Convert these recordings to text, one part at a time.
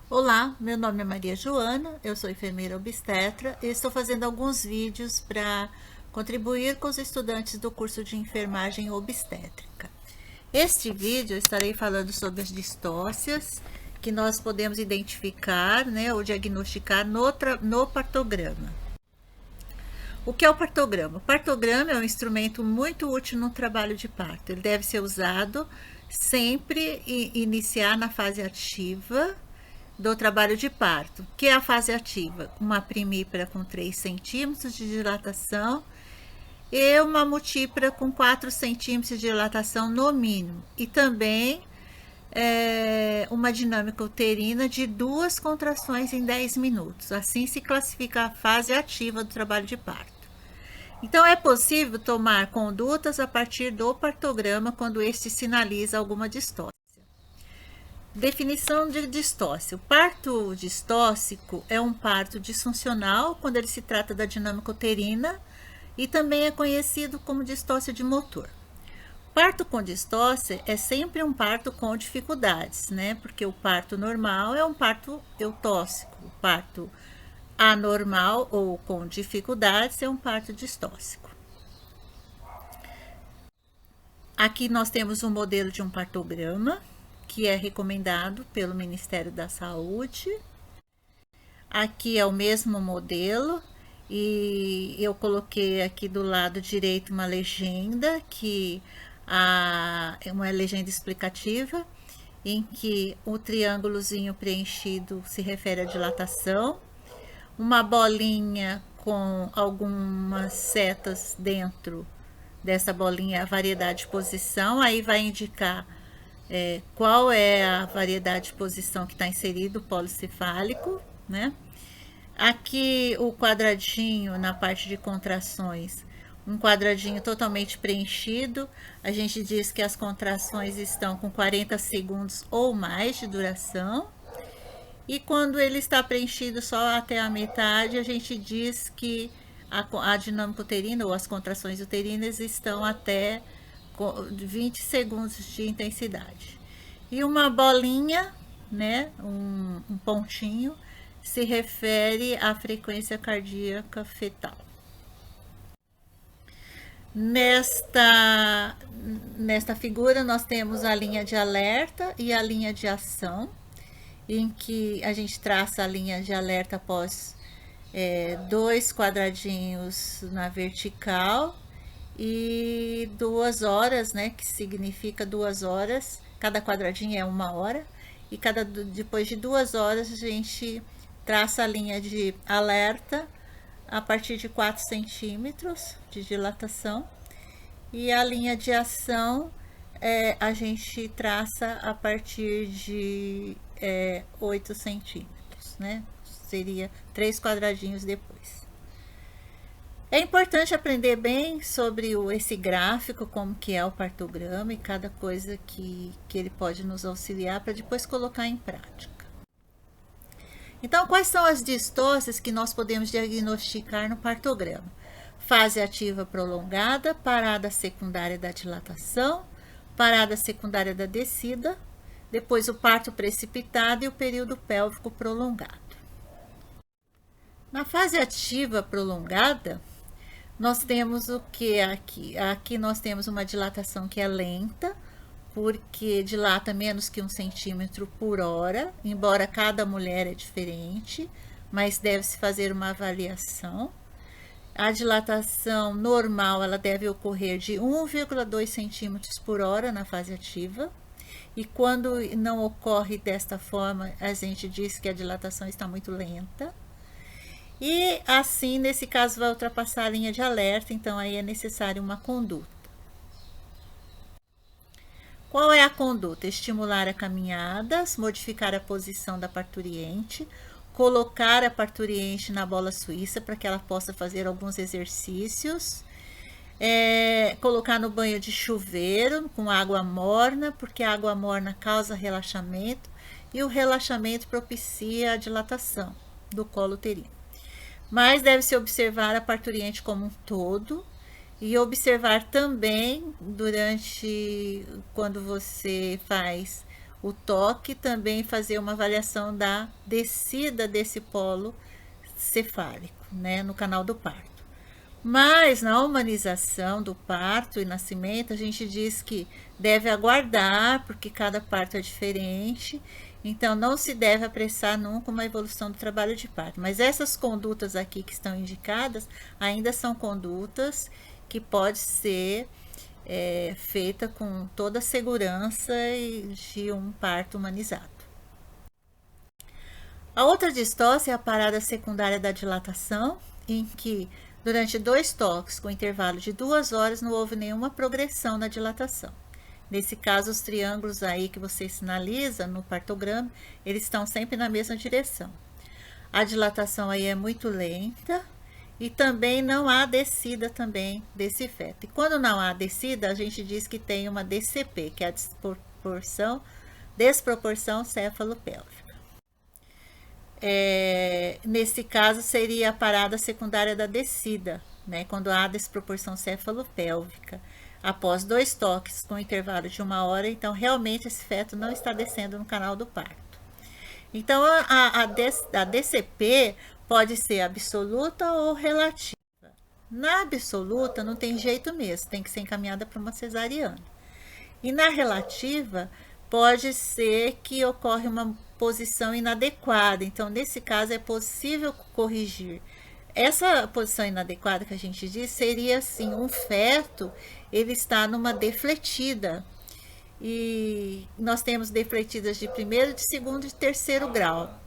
Olá, meu nome é Maria Joana, eu sou enfermeira obstetra e estou fazendo alguns vídeos para contribuir com os estudantes do curso de enfermagem obstétrica. Este vídeo eu estarei falando sobre as distócias que nós podemos identificar, ou diagnosticar no partograma. O que é o partograma? O partograma é um instrumento muito útil no trabalho de parto. Ele deve ser usado sempre e iniciar na fase ativa do trabalho de parto, que é a fase ativa, uma primípara com 3 centímetros de dilatação e uma multípara com 4 centímetros de dilatação no mínimo, e também uma dinâmica uterina de 2 contrações em 10 minutos. Assim se classifica a fase ativa do trabalho de parto. Então, é possível tomar condutas a partir do partograma quando este sinaliza alguma distócia. Definição de distócia. O parto distócico é um parto disfuncional quando ele se trata da dinâmica uterina e também é conhecido como distócia de motor. Parto com distócia é sempre um parto com dificuldades, Porque o parto normal é um parto eutóxico, o parto anormal ou com dificuldades é um parto distócico. Aqui nós temos um modelo de um partograma, que é recomendado pelo Ministério da Saúde. Aqui é o mesmo modelo e eu coloquei aqui do lado direito uma legenda, que é uma legenda explicativa, em que o triângulozinho preenchido se refere à dilatação, uma bolinha com algumas setas dentro dessa bolinha, a variedade de posição, aí vai indicar qual é a variedade de posição que está inserido o polo cefálico, Aqui o quadradinho na parte de contrações, um quadradinho totalmente preenchido, a gente diz que as contrações estão com 40 segundos ou mais de duração. E quando ele está preenchido só até a metade, a gente diz que a dinâmica uterina ou as contrações uterinas estão até 20 segundos de intensidade. E uma bolinha, um pontinho, se refere à frequência cardíaca fetal. Nesta figura nós temos a linha de alerta e a linha de ação, em que a gente traça a linha de alerta após 2 quadradinhos na vertical e 2 horas, que significa 2 horas, cada quadradinho é 1 hora, e depois de 2 horas a gente traça a linha de alerta a partir de 4 centímetros de dilatação, e a linha de ação a gente traça a partir de 8 centímetros, Seria 3 quadradinhos depois. É importante aprender bem sobre esse gráfico, como que é o partograma e cada coisa que ele pode nos auxiliar para depois colocar em prática. Então, quais são as distócias que nós podemos diagnosticar no partograma? Fase ativa prolongada, parada secundária da dilatação, parada secundária da descida, depois o parto precipitado e o período pélvico prolongado. Na fase ativa prolongada, nós temos o que aqui? Aqui nós temos uma dilatação que é lenta, porque dilata menos que 1 centímetro por hora, embora cada mulher é diferente, mas deve-se fazer uma avaliação. A dilatação normal ela deve ocorrer de 1,2 centímetros por hora na fase ativa, e quando não ocorre desta forma, a gente diz que a dilatação está muito lenta. E assim, nesse caso, vai ultrapassar a linha de alerta, então aí é necessário uma conduta. Qual é a conduta? Estimular a caminhadas, modificar a posição da parturiente, colocar a parturiente na bola suíça para que ela possa fazer alguns exercícios, colocar no banho de chuveiro com água morna, porque a água morna causa relaxamento e o relaxamento propicia a dilatação do colo uterino. Mas deve-se observar a parturiente como um todo e observar também quando você faz o toque, também fazer uma avaliação da descida desse polo cefálico, né, no canal do parto. Mas na humanização do parto e nascimento, a gente diz que deve aguardar, porque cada parto é diferente, então não se deve apressar nunca uma evolução do trabalho de parto. Mas essas condutas aqui que estão indicadas, ainda são condutas que pode ser feita com toda a segurança de um parto humanizado. A outra distócia é a parada secundária da dilatação, em que durante 2 toques, com intervalo de 2 horas, não houve nenhuma progressão na dilatação. Nesse caso, os triângulos aí que você sinaliza no partograma, eles estão sempre na mesma direção. A dilatação aí é muito lenta e também não há descida também desse feto. E quando não há descida, a gente diz que tem uma DCP, que é a desproporção céfalo-pélvica. Nesse caso, seria a parada secundária da descida, né, quando há desproporção céfalo-pélvica. Após 2 toques com intervalo de 1 hora, então realmente esse feto não está descendo no canal do parto. Então, a DCP pode ser absoluta ou relativa. Na absoluta, não tem jeito mesmo, tem que ser encaminhada para uma cesariana. E na relativa, pode ser que ocorre uma posição inadequada. Então, nesse caso, é possível corrigir. Essa posição inadequada que a gente diz seria assim, um feto, ele está numa defletida. E nós temos defletidas de 1º, de 2º e de 3º grau.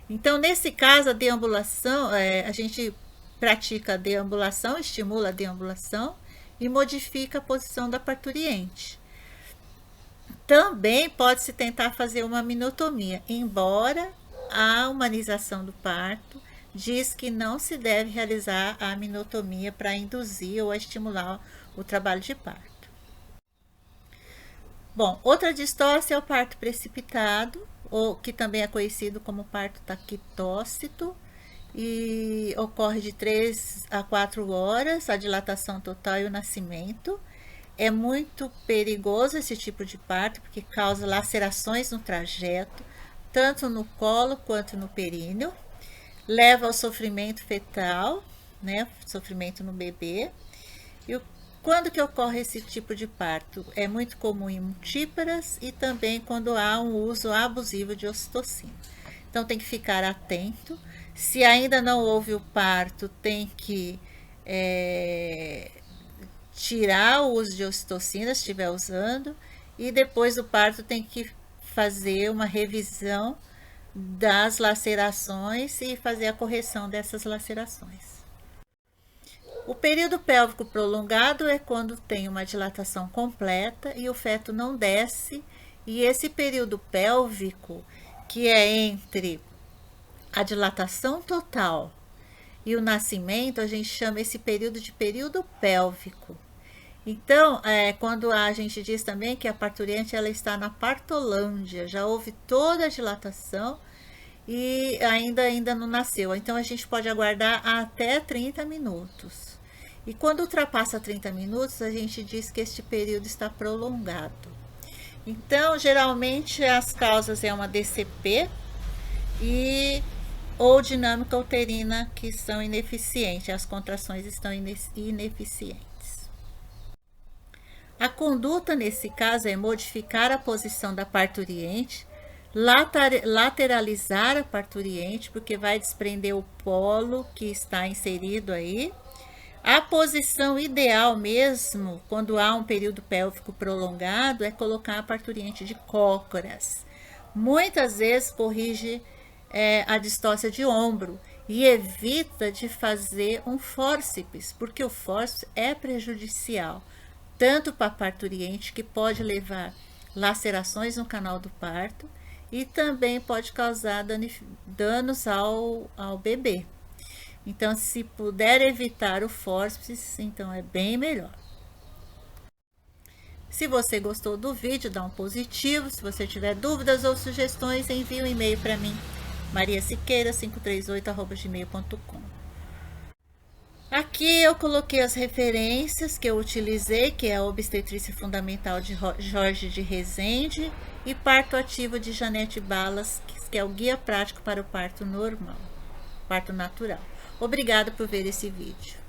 Então, nesse caso, a deambulação, a gente pratica a deambulação, estimula a deambulação e modifica a posição da parturiente. Também pode-se tentar fazer uma minotomia, embora a humanização do parto diz que não se deve realizar a minotomia para induzir ou estimular o trabalho de parto. Bom, outra distócia é o parto precipitado, ou que também é conhecido como parto taquitócito, e ocorre de 3 a 4 horas, a dilatação total e o nascimento. É muito perigoso esse tipo de parto, porque causa lacerações no trajeto, tanto no colo quanto no períneo. Leva ao sofrimento fetal, né, sofrimento no bebê. E quando que ocorre esse tipo de parto? É muito comum em multíparas e também quando há um uso abusivo de ocitocina. Então, tem que ficar atento. Se ainda não houve o parto, tem que tirar o uso de ocitocina, se estiver usando, e depois do parto tem que fazer uma revisão das lacerações e fazer a correção dessas lacerações. O período pélvico prolongado é quando tem uma dilatação completa e o feto não desce, e esse período pélvico, que é entre a dilatação total e o nascimento, a gente chama esse período de período pélvico. Então, quando a gente diz também que a parturiente ela está na partolândia, já houve toda a dilatação e ainda não nasceu. Então, a gente pode aguardar até 30 minutos. E quando ultrapassa 30 minutos, a gente diz que este período está prolongado. Então, geralmente, as causas é uma DCP ou dinâmica uterina que são ineficientes, as contrações estão ineficientes. A conduta nesse caso é modificar a posição da parturiente, lateralizar a parturiente, porque vai desprender o polo que está inserido aí. A posição ideal mesmo, quando há um período pélvico prolongado, é colocar a parturiente de cócoras. Muitas vezes corrige a distócia de ombro e evita de fazer um fórceps, porque o fórceps é prejudicial, tanto para a parturiente, que pode levar lacerações no canal do parto, e também pode causar danos ao bebê. Então, se puder evitar o fórceps, então é bem melhor. Se você gostou do vídeo, dá um positivo. Se você tiver dúvidas ou sugestões, envie um e-mail para mim, mariasiqueira538@gmail.com. Aqui eu coloquei as referências que eu utilizei, que é a Obstetrícia Fundamental de Jorge de Rezende e Parto Ativo de Janete Balas, que é o guia prático para o parto normal, parto natural. Obrigada por ver esse vídeo.